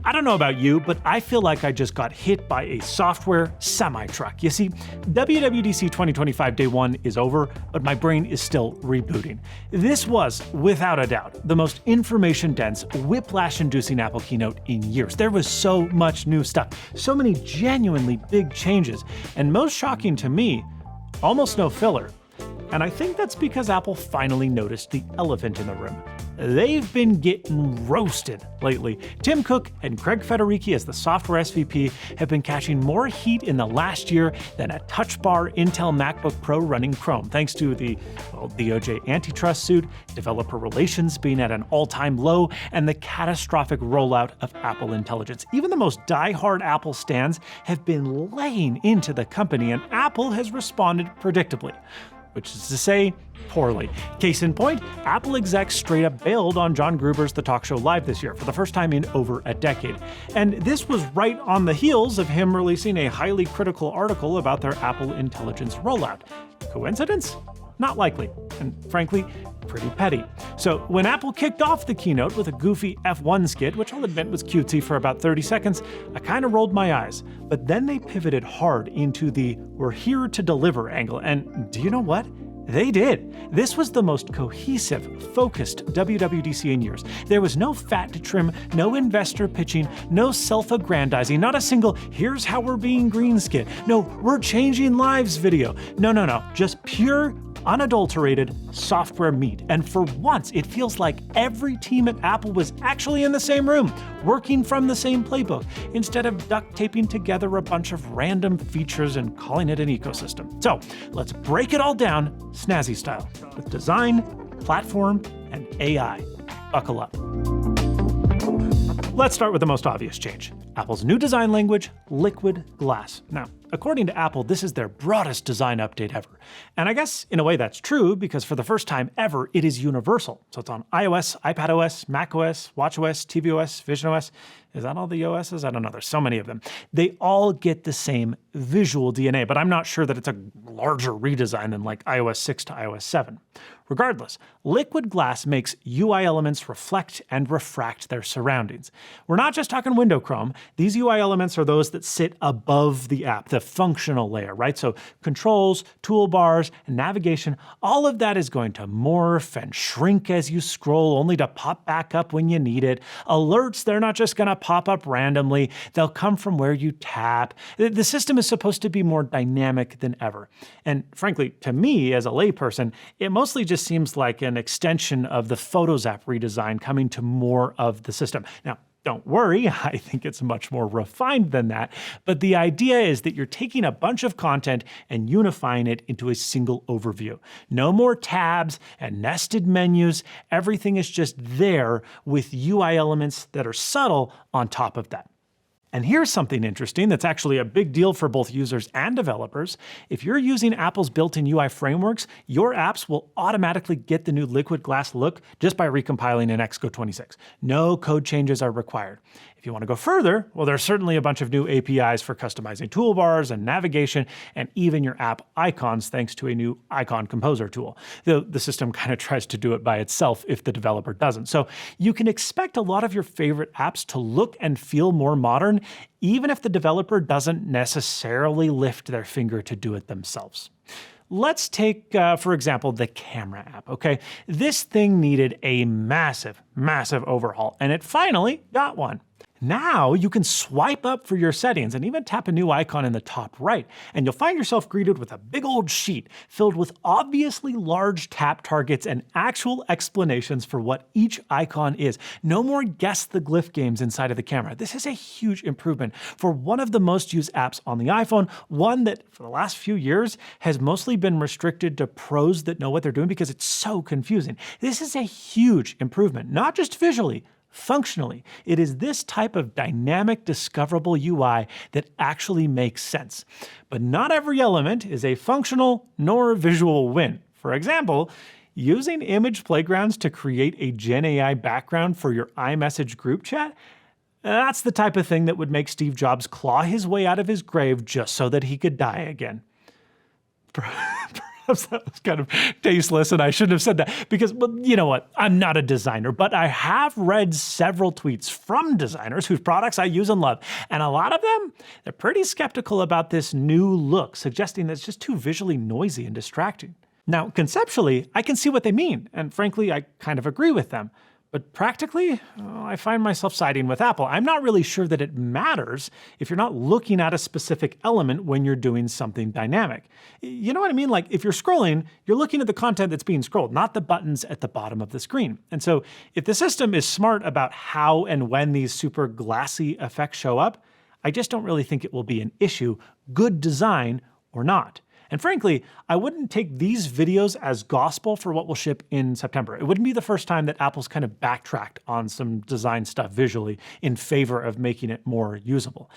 I don't know about you, but I feel like I just got hit by a software semi-truck. You see, WWDC 2025 Day 1 is over, but my brain is still rebooting. This was, without a doubt, the most information-dense, whiplash-inducing Apple keynote in years. There was so much new stuff, so many genuinely big changes, and most shocking to me, almost no filler. And I think that's because Apple finally noticed the elephant in the room. They've been getting roasted lately. Tim Cook and Craig Federighi as the software SVP have been catching more heat in the last year than a Touch Bar Intel MacBook Pro running Chrome, thanks to the DOJ antitrust suit, developer relations being at an all-time low, and the catastrophic rollout of Apple Intelligence. Even the most die-hard Apple stans have been laying into the company, and Apple has responded predictably. Which is to say, poorly. Case in point, Apple execs straight up bailed on John Gruber's The Talk Show Live this year for the first time in over a decade. And this was right on the heels of him releasing a highly critical article about their Apple Intelligence rollout. Coincidence? Not likely, and frankly, pretty petty. So when Apple kicked off the keynote with a goofy F1 skit, which I'll admit was cutesy for about 30 seconds, I kind of rolled my eyes. But then they pivoted hard into the "we're here to deliver" angle, and do you know what? They did. This was the most cohesive, focused WWDC in years. There was no fat to trim, no investor pitching, no self-aggrandizing, not a single "here's how we're being green" skit. No, "we're changing lives" video. No. Just pure, unadulterated software meat. And for once, it feels like every team at Apple was actually in the same room, working from the same playbook, instead of duct taping together a bunch of random features and calling it an ecosystem. So let's break it all down Snazzy style, with design, platform, and AI. Buckle up. Let's start with the most obvious change. Apple's new design language, Liquid Glass. Now, according to Apple, this is their broadest design update ever. And I guess, in a way, that's true, because for the first time ever, it is universal. So it's on iOS, iPadOS, macOS, watchOS, tvOS, visionOS. Is that all the OSs? I don't know. There's so many of them. They all get the same visual DNA, but I'm not sure that it's a larger redesign than like iOS 6 to iOS 7. Regardless, Liquid Glass makes UI elements reflect and refract their surroundings. We're not just talking window Chrome. These UI elements are those that sit above the app, the functional layer, right? So controls, toolbars, and navigation, all of that is going to morph and shrink as you scroll, only to pop back up when you need it. Alerts, they're not just going to pop up randomly. They'll come from where you tap. The system is supposed to be more dynamic than ever. And frankly, to me, as a layperson, it mostly just seems like an extension of the Photos app redesign coming to more of the system. Now, don't worry, I think it's much more refined than that, but the idea is that you're taking a bunch of content and unifying it into a single overview. No more tabs and nested menus. Everything is just there with UI elements that are subtle on top of that. And here's something interesting that's actually a big deal for both users and developers. If you're using Apple's built-in UI frameworks, your apps will automatically get the new Liquid Glass look just by recompiling in Xcode 26. No code changes are required. If you want to go further, well, there's certainly a bunch of new APIs for customizing toolbars and navigation, and even your app icons thanks to a new icon composer tool. Though the system kind of tries to do it by itself if the developer doesn't. So you can expect a lot of your favorite apps to look and feel more modern, even if the developer doesn't necessarily lift their finger to do it themselves. Let's take, for example, the camera app, okay? This thing needed a massive overhaul, and it finally got one. Now you can swipe up for your settings and even tap a new icon in the top right, and you'll find yourself greeted with a big old sheet filled with obviously large tap targets and actual explanations for what each icon is. No more guess the glyph games inside of the camera. This is a huge improvement for one of the most used apps on the iPhone, one that for the last few years has mostly been restricted to pros that know what they're doing because it's so confusing. This is a huge improvement, not just visually, functionally. It is this type of dynamic, discoverable UI that actually makes sense. But not every element is a functional nor visual win. For example, using image playgrounds to create a Gen AI background for your iMessage group chat, that's the type of thing that would make Steve Jobs claw his way out of his grave just so that he could die again. That was kind of tasteless, and I shouldn't have said that because, well, you know what? I'm not a designer, but I have read several tweets from designers whose products I use and love, and a lot of them, they're pretty skeptical about this new look, suggesting that it's just too visually noisy and distracting. Now, conceptually, I can see what they mean, and frankly, I kind of agree with them. But practically, I find myself siding with Apple. I'm not really sure that it matters if you're not looking at a specific element when you're doing something dynamic. You know what I mean? Like if you're scrolling, you're looking at the content that's being scrolled, not the buttons at the bottom of the screen. And so if the system is smart about how and when these super glassy effects show up, I just don't really think it will be an issue, good design or not. And frankly, I wouldn't take these videos as gospel for what will ship in September. It wouldn't be the first time that Apple's kind of backtracked on some design stuff visually in favor of making it more usable.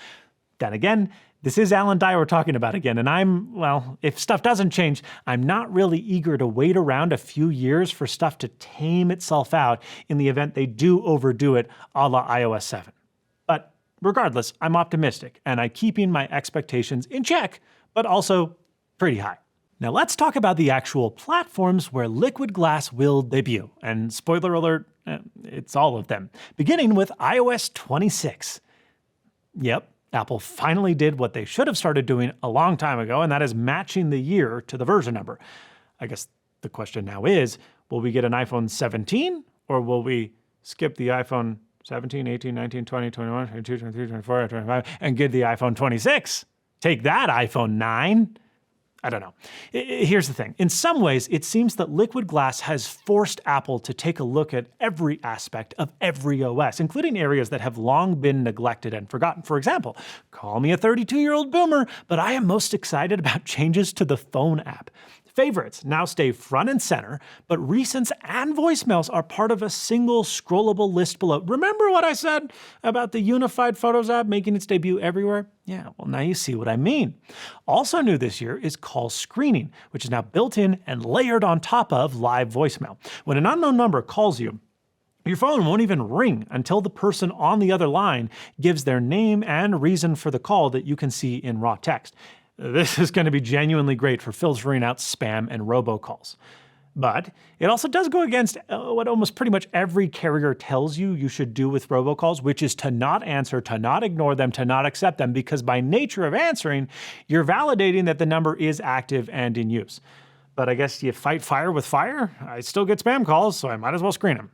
Then again, this is Alan Dye we're talking about again, and well, if stuff doesn't change, I'm not really eager to wait around a few years for stuff to tame itself out in the event they do overdo it a la iOS 7. But regardless, I'm optimistic, and I'm keeping my expectations in check, but also pretty high. Now let's talk about the actual platforms where Liquid Glass will debut. And spoiler alert, it's all of them. Beginning with iOS 26. Yep, Apple finally did what they should have started doing a long time ago, and that is matching the year to the version number. I guess the question now is, will we get an iPhone 17? Or will we skip the iPhone 17, 18, 19, 20, 21, 22, 23, 24, 25, and get the iPhone 26? Take that, iPhone 9. I don't know. Here's the thing. In some ways, it seems that Liquid Glass has forced Apple to take a look at every aspect of every OS, including areas that have long been neglected and forgotten. For example, call me a 32-year-old boomer, but I am most excited about changes to the phone app. Favorites now stay front and center, but recents and voicemails are part of a single scrollable list below. Remember what I said about the unified Photos app making its debut everywhere? Yeah, well, now you see what I mean. Also new this year is call screening, which is now built in and layered on top of live voicemail. When an unknown number calls you, your phone won't even ring until the person on the other line gives their name and reason for the call that you can see in raw text. This is going to be genuinely great for filtering out spam and robocalls. But it also does go against what almost pretty much every carrier tells you should do with robocalls, which is to not answer, to not ignore them, to not accept them, because by nature of answering, you're validating that the number is active and in use. But I guess you fight fire with fire? I still get spam calls, so I might as well screen them.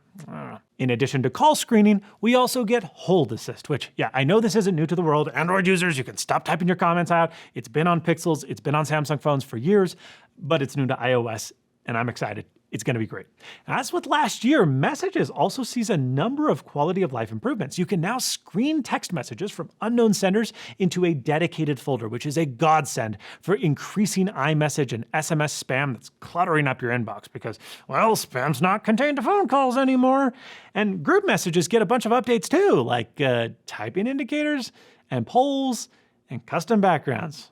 In addition to call screening, we also get Hold Assist, which, yeah, I know this isn't new to the world. Android users, you can stop typing your comments out. It's been on Pixels, it's been on Samsung phones for years, but it's new to iOS, and I'm excited. It's going to be great. As with last year, Messages also sees a number of quality of life improvements. You can now screen text messages from unknown senders into a dedicated folder, which is a godsend for increasing iMessage and SMS spam that's cluttering up your inbox because, well, spam's not contained to phone calls anymore. And group messages get a bunch of updates too, like typing indicators and polls and custom backgrounds.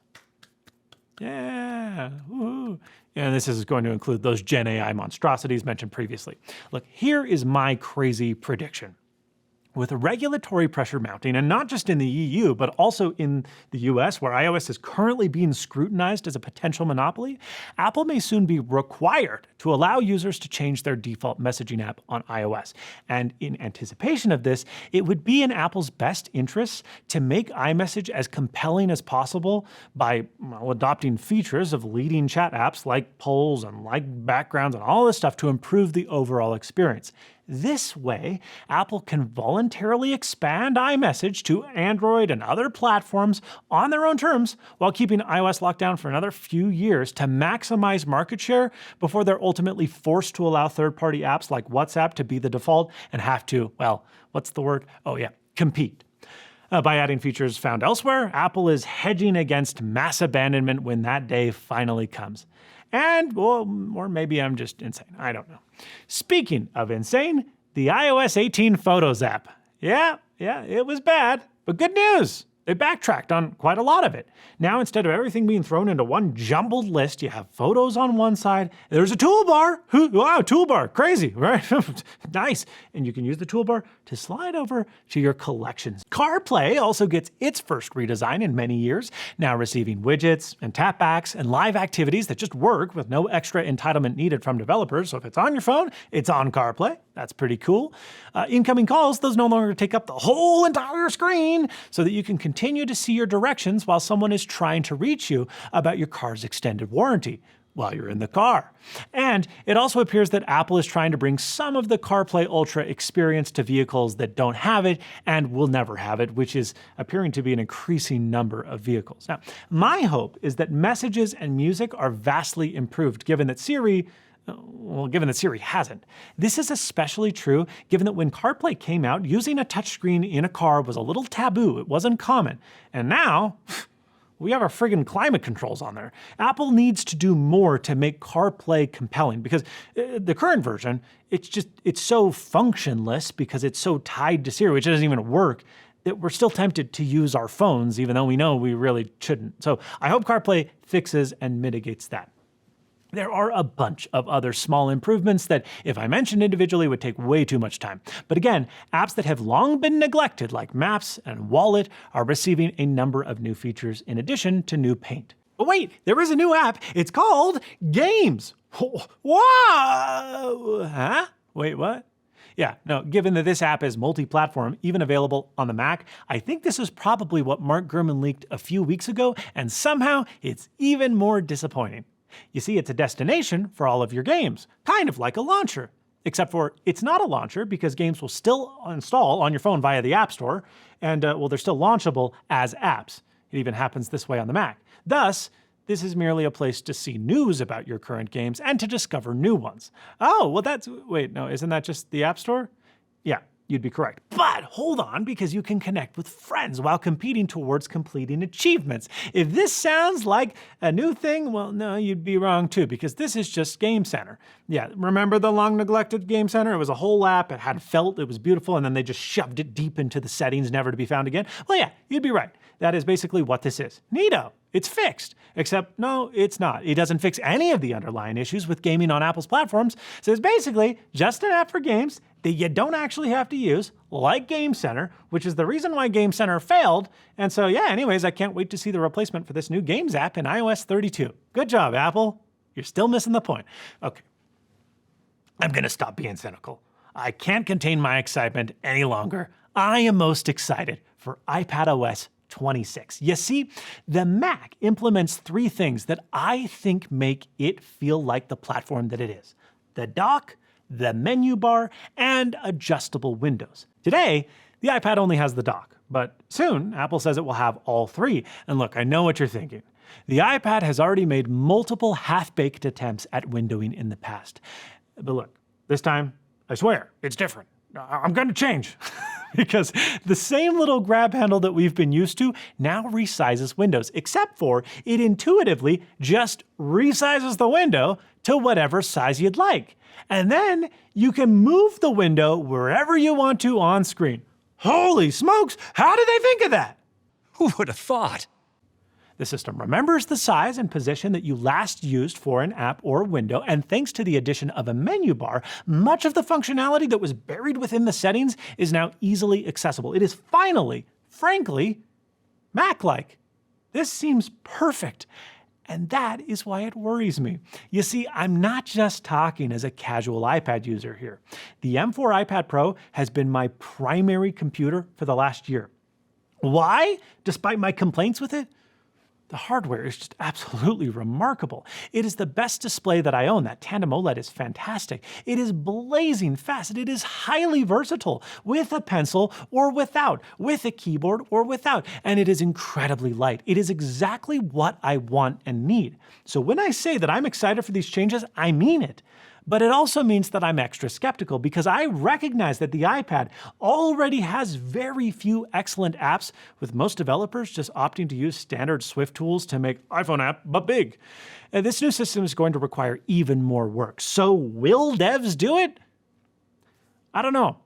Yeah, woohoo. And this is going to include those Gen AI monstrosities mentioned previously. Look, here is my crazy prediction. With regulatory pressure mounting, and not just in the EU, but also in the US, where iOS is currently being scrutinized as a potential monopoly, Apple may soon be required to allow users to change their default messaging app on iOS. And in anticipation of this, it would be in Apple's best interests to make iMessage as compelling as possible by adopting features of leading chat apps like polls and like backgrounds and all this stuff to improve the overall experience. This way, Apple can voluntarily expand iMessage to Android and other platforms on their own terms while keeping iOS locked down for another few years to maximize market share before they're ultimately forced to allow third-party apps like WhatsApp to be the default and have to, well, what's the word? Oh yeah, compete. By adding features found elsewhere, Apple is hedging against mass abandonment when that day finally comes. And, well, or maybe I'm just insane. I don't know. Speaking of insane, the iOS 18 Photos app. Yeah, it was bad, but good news. They backtracked on quite a lot of it. Now, instead of everything being thrown into one jumbled list, you have photos on one side. There's a toolbar. Wow, toolbar. Crazy, right? Nice. And you can use the toolbar to slide over to your collections. CarPlay also gets its first redesign in many years, now receiving widgets and tapbacks and live activities that just work with no extra entitlement needed from developers. So if it's on your phone, it's on CarPlay. That's pretty cool. Incoming calls, those no longer take up the whole entire screen so that you can continue to see your directions while someone is trying to reach you about your car's extended warranty while you're in the car. And it also appears that Apple is trying to bring some of the CarPlay Ultra experience to vehicles that don't have it and will never have it, which is appearing to be an increasing number of vehicles. Now, my hope is that messages and music are vastly improved, given that Siri hasn't. This is especially true given that when CarPlay came out, using a touchscreen in a car was a little taboo. It wasn't common. And now, we have our friggin' climate controls on there. Apple needs to do more to make CarPlay compelling because the current version, it's so functionless because it's so tied to Siri, which doesn't even work, that we're still tempted to use our phones even though we know we really shouldn't. So I hope CarPlay fixes and mitigates that. There are a bunch of other small improvements that, if I mentioned individually, would take way too much time. But again, apps that have long been neglected, like Maps and Wallet, are receiving a number of new features in addition to new Paint. But wait, there is a new app. It's called Games. Whoa! Huh? Wait, what? Yeah, no, given that this app is multi-platform, even available on the Mac, I think this is probably what Mark Gurman leaked a few weeks ago, and somehow it's even more disappointing. You see, it's a destination for all of your games, kind of like a launcher. Except for it's not a launcher because games will still install on your phone via the App Store, and they're still launchable as apps. It even happens this way on the Mac. Thus, this is merely a place to see news about your current games and to discover new ones. Oh, well wait, no, isn't that just the App Store? Yeah. You'd be correct. But hold on, because you can connect with friends while competing towards completing achievements. If this sounds like a new thing, well, no, you'd be wrong too, because this is just Game Center. Yeah, remember the long neglected Game Center? It was a whole app, it had felt, it was beautiful, and then they just shoved it deep into the settings, never to be found again. Well, yeah, you'd be right. That is basically what this is. Neato. It's fixed. Except, no, it's not. It doesn't fix any of the underlying issues with gaming on Apple's platforms. So it's basically just an app for games that you don't actually have to use, like Game Center, which is the reason why Game Center failed. And so, yeah, anyways, I can't wait to see the replacement for this new Games app in iOS 32. Good job, Apple. You're still missing the point. Okay. I'm gonna stop being cynical. I can't contain my excitement any longer. I am most excited for iPadOS 26. You see, the Mac implements three things that I think make it feel like the platform that it is: the dock, the menu bar, and adjustable windows. Today, the iPad only has the dock, but soon Apple says it will have all three. And look, I know what you're thinking. The iPad has already made multiple half-baked attempts at windowing in the past. But look, this time, I swear, it's different. I'm going to change. Because the same little grab handle that we've been used to now resizes windows, except for it intuitively just resizes the window to whatever size you'd like. And then you can move the window wherever you want to on screen. Holy smokes, how did they think of that? Who would have thought? The system remembers the size and position that you last used for an app or window, and thanks to the addition of a menu bar, much of the functionality that was buried within the settings is now easily accessible. It is finally, frankly, Mac-like. This seems perfect. And that is why it worries me. You see, I'm not just talking as a casual iPad user here. The M4 iPad Pro has been my primary computer for the last year. Why? Despite my complaints with it? The hardware is just absolutely remarkable. It is the best display that I own. That tandem OLED is fantastic. It is blazing fast. It is highly versatile, with a pencil or without, with a keyboard or without, and it is incredibly light. It is exactly what I want and need. So when I say that I'm excited for these changes, I mean it. But it also means that I'm extra skeptical because I recognize that the iPad already has very few excellent apps, with most developers just opting to use standard Swift tools to make iPhone app but big. And this new system is going to require even more work. So will devs do it? I don't know,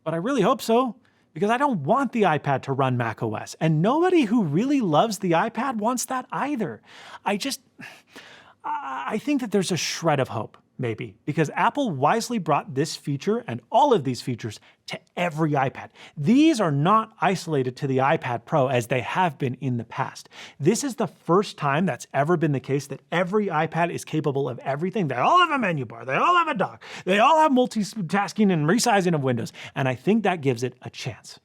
but I really hope so, because I don't want the iPad to run macOS, and nobody who really loves the iPad wants that either. I think that there's a shred of hope, maybe, because Apple wisely brought this feature and all of these features to every iPad. These are not isolated to the iPad Pro as they have been in the past. This is the first time that's ever been the case that every iPad is capable of everything. They all have a menu bar, they all have a dock, they all have multitasking and resizing of windows, and I think that gives it a chance.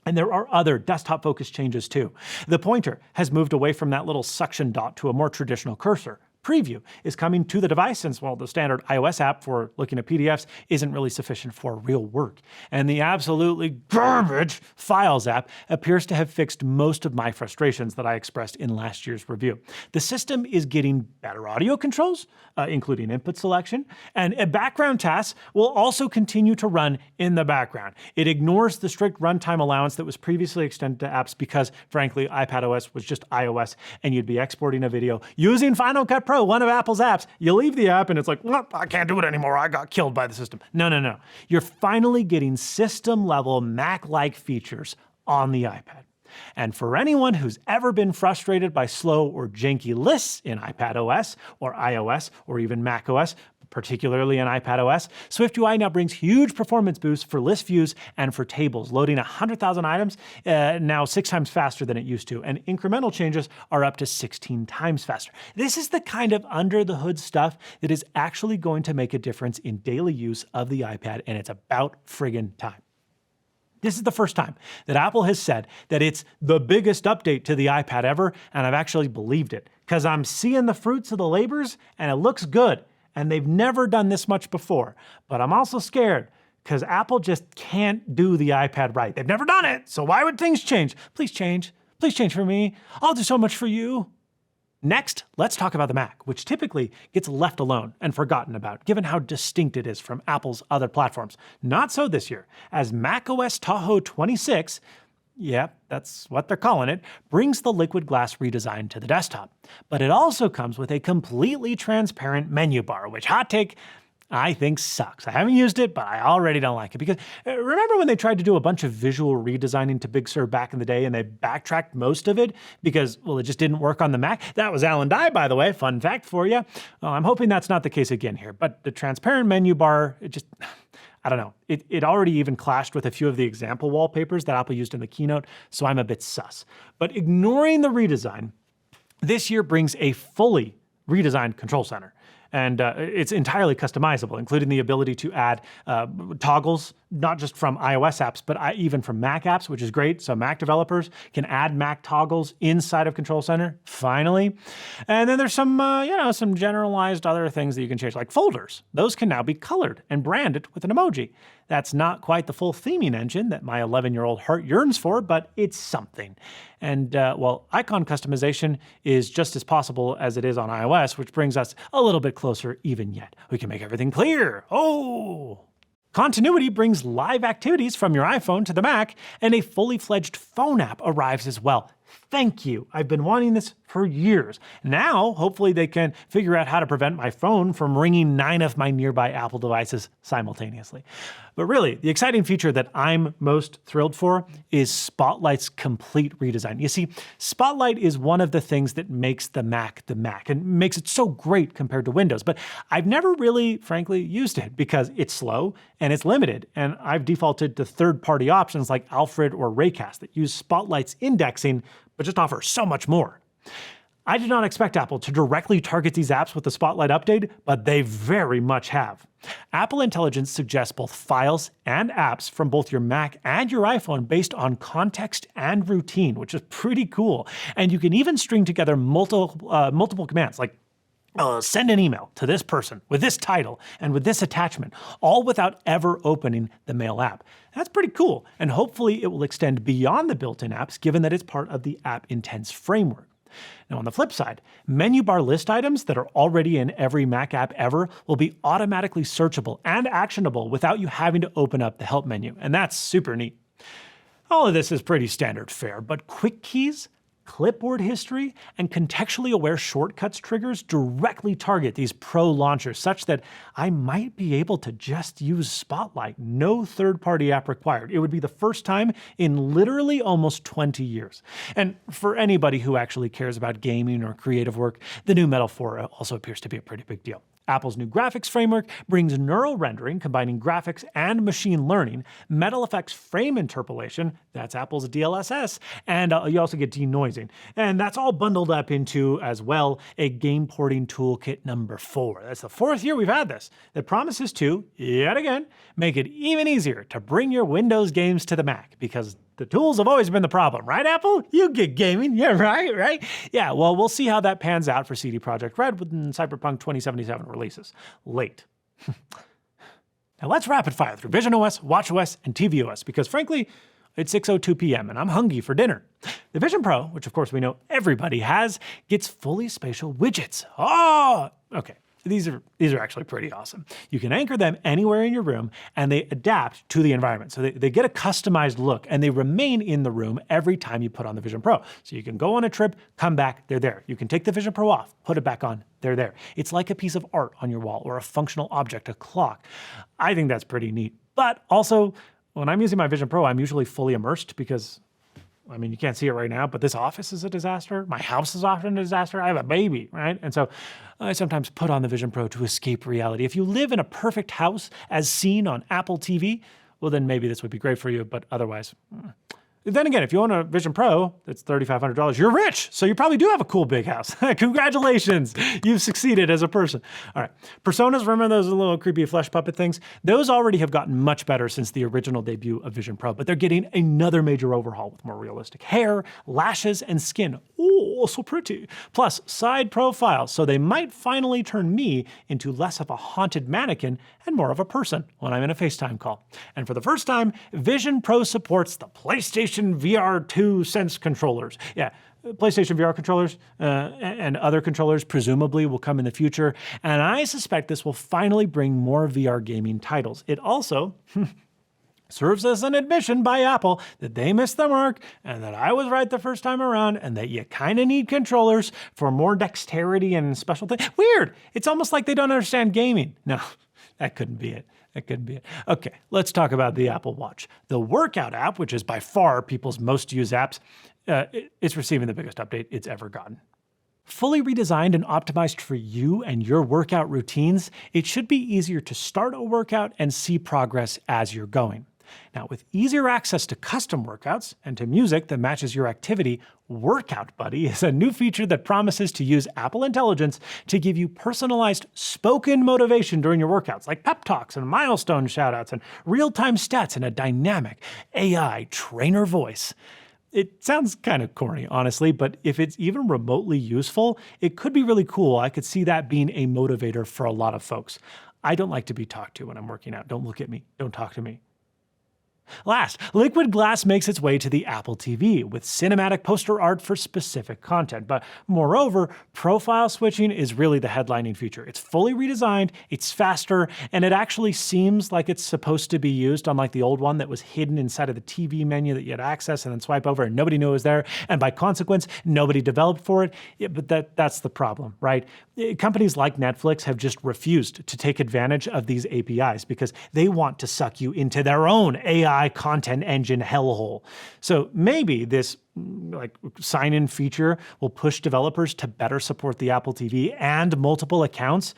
And there are other desktop-focused changes too. The pointer has moved away from that little suction dot to a more traditional cursor. Preview is coming to the device since, well, the standard iOS app for looking at PDFs isn't really sufficient for real work. And the absolutely garbage Files app appears to have fixed most of my frustrations that I expressed in last year's review. The system is getting better audio controls, including input selection, and background tasks will also continue to run in the background. It ignores the strict runtime allowance that was previously extended to apps because, frankly, iPadOS was just iOS, and you'd be exporting a video using Final Cut Pro, one of Apple's apps. You leave the app and it's like, well, I can't do it anymore. I got killed by the system. No. You're finally getting system-level Mac-like features on the iPad. And for anyone who's ever been frustrated by slow or janky lists in iPadOS or iOS or even macOS, particularly in iPadOS, SwiftUI now brings huge performance boosts for list views and for tables, loading 100,000 items now 6 times faster than it used to, and incremental changes are up to 16 times faster. This is the kind of under-the-hood stuff that is actually going to make a difference in daily use of the iPad, and it's about friggin' time. This is the first time that Apple has said that it's the biggest update to the iPad ever, and I've actually believed it, because I'm seeing the fruits of the labors, and it looks good. And they've never done this much before. But I'm also scared because Apple just can't do the iPad right. They've never done it, so why would things change? Please change. Please change for me. I'll do so much for you. Next, let's talk about the Mac, which typically gets left alone and forgotten about, given how distinct it is from Apple's other platforms. Not so this year, as macOS Tahoe 26, yep, that's what they're calling it, brings the liquid glass redesign to the desktop. But it also comes with a completely transparent menu bar, which, hot take, I think sucks. I haven't used it, but I already don't like it. Because remember when they tried to do a bunch of visual redesigning to Big Sur back in the day and they backtracked most of it because, well, it just didn't work on the Mac? That was Alan Dye, by the way. Fun fact for you. Well, I'm hoping that's not the case again here. But the transparent menu bar, it just, I don't know. It already even clashed with a few of the example wallpapers that Apple used in the keynote, so I'm a bit sus. But ignoring the redesign, this year brings a fully redesigned control center. And it's entirely customizable, including the ability to add toggles, not just from iOS apps, but even from Mac apps, which is great. So Mac developers can add Mac toggles inside of Control Center, finally. And then there's some, some generalized other things that you can change, like folders. Those can now be colored and branded with an emoji. That's not quite the full theming engine that my 11-year-old heart yearns for, but it's something. And, icon customization is just as possible as it is on iOS, which brings us a little bit closer even yet. We can make everything clear. Oh! Continuity brings live activities from your iPhone to the Mac, and a fully fledged phone app arrives as well. Thank you. I've been wanting this for years. Now, hopefully they can figure out how to prevent my phone from ringing 9 of my nearby Apple devices simultaneously. But really, the exciting feature that I'm most thrilled for is Spotlight's complete redesign. You see, Spotlight is one of the things that makes the Mac and makes it so great compared to Windows. But I've never really, frankly, used it because it's slow and it's limited. And I've defaulted to third-party options like Alfred or Raycast that use Spotlight's indexing, but just offer so much more. I did not expect Apple to directly target these apps with the Spotlight update, but they very much have. Apple Intelligence suggests both files and apps from both your Mac and your iPhone based on context and routine, which is pretty cool. And you can even string together multiple commands like send an email to this person with this title and with this attachment, all without ever opening the Mail app. That's pretty cool, and hopefully it will extend beyond the built-in apps given that it's part of the App Intense framework. Now on the flip side, menu bar list items that are already in every Mac app ever will be automatically searchable and actionable without you having to open up the help menu, and that's super neat. All of this is pretty standard fare, but quick keys? clipboard history, and contextually aware shortcuts triggers directly target these pro launchers such that I might be able to just use Spotlight, no third-party app required. It would be the first time in literally almost 20 years. And for anybody who actually cares about gaming or creative work, the new Metal 4 also appears to be a pretty big deal. Apple's new graphics framework brings neural rendering, combining graphics and machine learning, Metal Effects frame interpolation, that's Apple's DLSS, and you also get denoising. And that's all bundled up into, as well, a game porting toolkit number 4. That's the 4th year we've had this. That promises to, yet again, make it even easier to bring your Windows games to the Mac, because the tools have always been the problem, right, Apple? You get gaming, yeah, right? Yeah, well, we'll see how that pans out for CD Projekt Red when Cyberpunk 2077 releases. Late. Now let's rapid fire through visionOS, watchOS, and tvOS, because frankly, it's 6:02 p.m. and I'm hungry for dinner. The Vision Pro, which of course we know everybody has, gets fully spatial widgets. Oh, okay. These are actually pretty awesome. You can anchor them anywhere in your room and they adapt to the environment. So they get a customized look and they remain in the room every time you put on the Vision Pro. So you can go on a trip, come back, they're there. You can take the Vision Pro off, put it back on, they're there. It's like a piece of art on your wall or a functional object, a clock. I think that's pretty neat. But also, when I'm using my Vision Pro, I'm usually fully immersed because I mean, you can't see it right now, but this office is a disaster. My house is often a disaster. I have a baby, right? And so I sometimes put on the Vision Pro to escape reality. If you live in a perfect house as seen on Apple TV, well, then maybe this would be great for you, but otherwise. Then again, if you own a Vision Pro that's $3,500, you're rich, so you probably do have a cool big house. Congratulations, you've succeeded as a person. All right, personas, remember those little creepy flesh puppet things? Those already have gotten much better since the original debut of Vision Pro, but they're getting another major overhaul with more realistic hair, lashes, and skin. Oh, so pretty. Plus, side profiles, so they might finally turn me into less of a haunted mannequin and more of a person when I'm in a FaceTime call. And for the first time, Vision Pro supports the PlayStation VR 2 Sense controllers. Yeah, PlayStation VR controllers and other controllers presumably will come in the future, and I suspect this will finally bring more VR gaming titles. It also serves as an admission by Apple that they missed the mark and that I was right the first time around and that you kind of need controllers for more dexterity and special things. Weird. It's almost like they don't understand gaming. No, that couldn't be it. That couldn't be it. Okay, let's talk about the Apple Watch. The workout app, which is by far people's most used apps, it's receiving the biggest update it's ever gotten. Fully redesigned and optimized for you and your workout routines, it should be easier to start a workout and see progress as you're going. Now, with easier access to custom workouts and to music that matches your activity, Workout Buddy is a new feature that promises to use Apple Intelligence to give you personalized spoken motivation during your workouts, like pep talks and milestone shoutouts and real-time stats in a dynamic AI trainer voice. It sounds kind of corny, honestly, but if it's even remotely useful, it could be really cool. I could see that being a motivator for a lot of folks. I don't like to be talked to when I'm working out. Don't look at me. Don't talk to me. Last, Liquid Glass makes its way to the Apple TV with cinematic poster art for specific content. But moreover, profile switching is really the headlining feature. It's fully redesigned, it's faster, and it actually seems like it's supposed to be used, unlike the old one that was hidden inside of the TV menu that you had access and then swipe over and nobody knew it was there. And by consequence, nobody developed for it. Yeah, but that's the problem, right? Companies like Netflix have just refused to take advantage of these APIs because they want to suck you into their own AI content engine hellhole. So maybe this sign-in feature will push developers to better support the Apple TV and multiple accounts,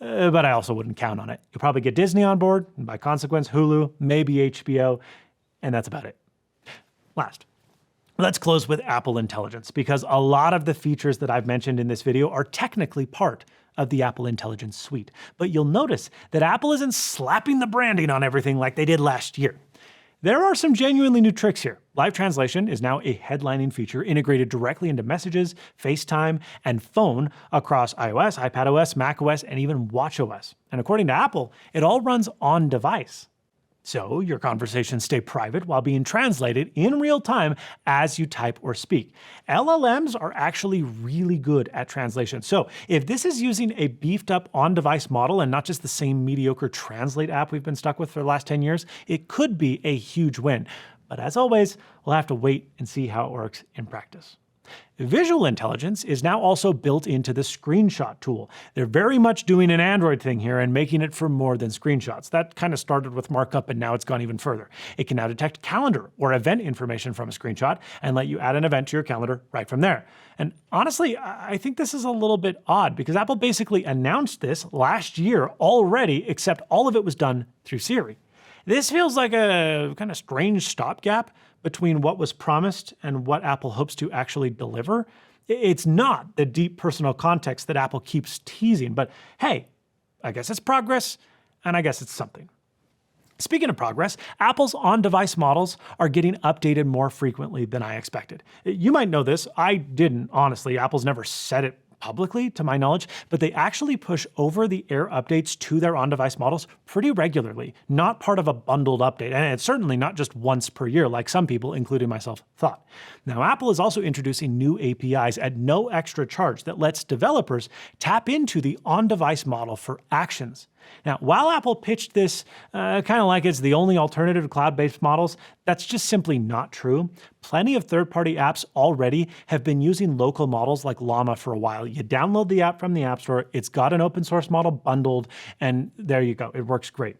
but I also wouldn't count on it. You'll probably get Disney on board, and by consequence, Hulu, maybe HBO, and that's about it. Last, let's close with Apple Intelligence, because a lot of the features that I've mentioned in this video are technically part of the Apple Intelligence suite. But you'll notice that Apple isn't slapping the branding on everything like they did last year. There are some genuinely new tricks here. Live translation is now a headlining feature integrated directly into Messages, FaceTime, and Phone across iOS, iPadOS, macOS, and even watchOS. And according to Apple, it all runs on device. So your conversations stay private while being translated in real time as you type or speak. LLMs are actually really good at translation. So if this is using a beefed up on-device model and not just the same mediocre translate app we've been stuck with for the last 10 years, it could be a huge win. But as always, we'll have to wait and see how it works in practice. Visual intelligence is now also built into the screenshot tool. They're very much doing an Android thing here and making it for more than screenshots. That kind of started with markup and now it's gone even further. It can now detect calendar or event information from a screenshot and let you add an event to your calendar right from there. And honestly, I think this is a little bit odd because Apple basically announced this last year already, except all of it was done through Siri. This feels like a kind of strange stopgap between what was promised and what Apple hopes to actually deliver. It's not the deep personal context that Apple keeps teasing, but hey, I guess it's progress, and I guess it's something. Speaking of progress, Apple's on-device models are getting updated more frequently than I expected. You might know this, I didn't, honestly. Apple's never said it publicly, to my knowledge, but they actually push over-the-air updates to their on-device models pretty regularly, not part of a bundled update, and it's certainly not just once per year like some people, including myself, thought. Now, Apple is also introducing new APIs at no extra charge that lets developers tap into the on-device model for actions. Now, while Apple pitched this kind of like it's the only alternative to cloud-based models, that's just simply not true. Plenty of third-party apps already have been using local models like Llama for a while. You download the app from the App Store, it's got an open source model bundled, and there you go. It works great.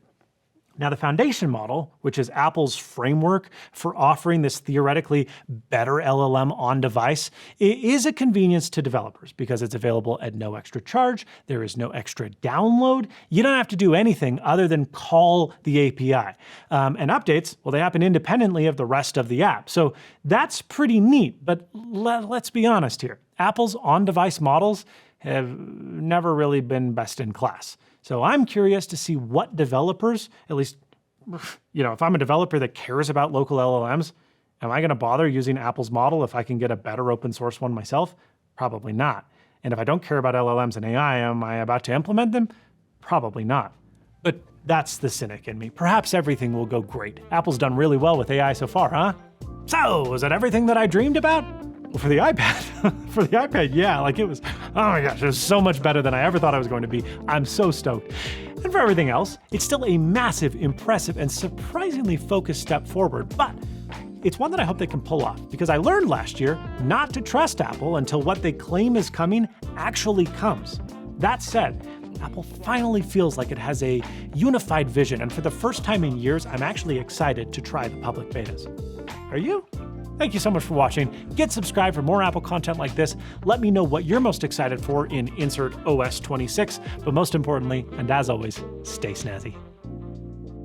Now, the foundation model, which is Apple's framework for offering this theoretically better LLM on device, is a convenience to developers because it's available at no extra charge. There is no extra download. You don't have to do anything other than call the API. And updates, well, they happen independently of the rest of the app. So that's pretty neat, but let's be honest here. Apple's on-device models have never really been best in class. So I'm curious to see what developers, at least, if I'm a developer that cares about local LLMs, am I going to bother using Apple's model if I can get a better open source one myself? Probably not. And if I don't care about LLMs and AI, am I about to implement them? Probably not. But that's the cynic in me. Perhaps everything will go great. Apple's done really well with AI so far, huh? So, is that everything that I dreamed about? Well, for the iPad, yeah, it was, oh my gosh, it was so much better than I ever thought I was going to be. I'm so stoked. And for everything else, it's still a massive, impressive, and surprisingly focused step forward, but it's one that I hope they can pull off, because I learned last year not to trust Apple until what they claim is coming actually comes. That said, Apple finally feels like it has a unified vision, and for the first time in years, I'm actually excited to try the public betas. Are you? Thank you so much for watching. Get subscribed for more Apple content like this. Let me know what you're most excited for in Insert OS 26, but most importantly, and as always, stay snazzy.